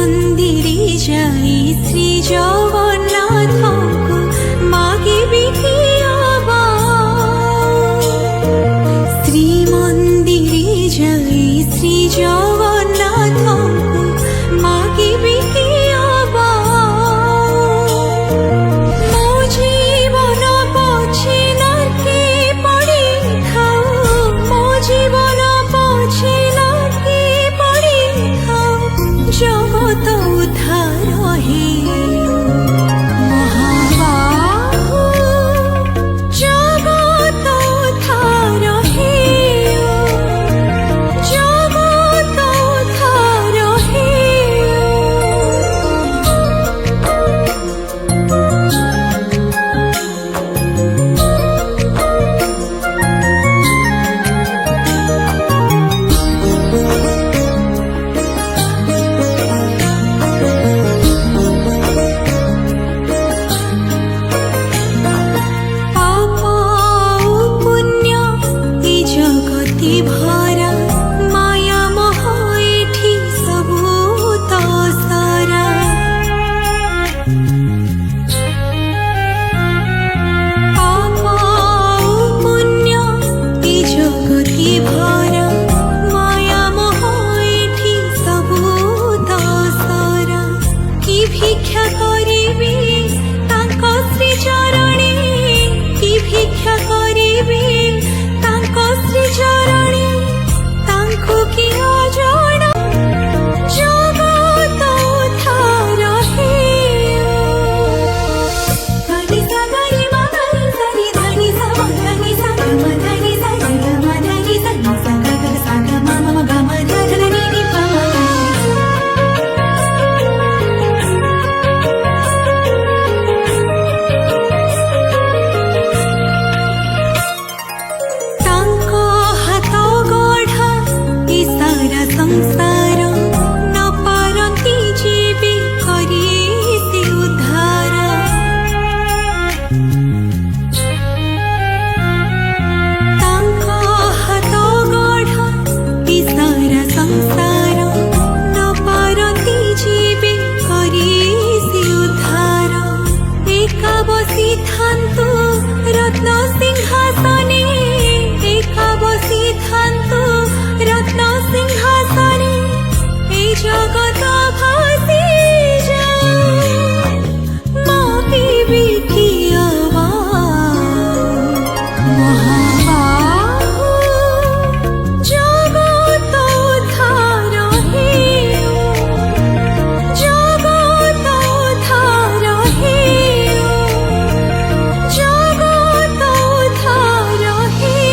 ମନ୍ଦିରେ ଯାଇ ଶ୍ରୀ ଜଗନ୍ନାଥଙ୍କୁ ମାଗିବି କିଆବା। ଶ୍ରୀମନ୍ଦିରେ ଯାଇ ଶ୍ରୀ ଜଗନ୍ନାଥଙ୍କୁ ମାଗିବି କିଆବା। ମୋ ଜୀବନ ପଛେ ନାକେ ପଡ଼ିଥାଉ, ମୋ ଜୀବନ ପଛେ ନାକେ ପଡ଼ିଥାଉ, ଜଗତ ଉଦ୍ଧାର হে মহাবাহু, জগত উদ্ধার হে, জগত উদ্ধার হে। ভরা মায়া মোহ এঠি সবু তো সারা। পাপ ও পুণ্য এই জগতি ভরা মায়া মোহ এঠি সবু তো সারা। কি ভিক্ষা করিবি তাঙ্ক শ্রী চরণে, কি ভিক্ষা করিবি তাঙ্ক শ্রী চরণে, তাঙ্কু কি অজଣା জগত উদ্ধার হে। ধনি সা গরি মা গরি সরি ধনি সা মা ধনি সা গ মা ধনি সা গ মা ধনি সা নি সা গ গ সা গ মা মা গ মা ধ ধ নি নি পা মা গ। ତାଙ୍କ ହାତ ଗଢ଼ା ଏ ସାରା ସଂସାର ନ ପାରନ୍ତି ଯିବେ କରି ସେ ଉଦ୍ଧାର। ତାଙ୍କ ହାତ ଗଢ଼ା ଏ ସାରା ସଂସାର ନ ପାରନ୍ତି ଯିବେ କରି ସେ ଉଦ୍ଧାର। ଏକା ବସିଥାନ୍ତୁ ରତ୍ନ ସିଂହାସନେ, ଏକା ବସିଥାନ୍ତୁ ରତ୍ନ ସିଂହାସନେ, এই জগত ভাসি যায় মাগিবি কিয়াবা। মহাবাহু, জগত উদ্ধার হে, জগত উদ্ধার হে, জগত উদ্ধার হে।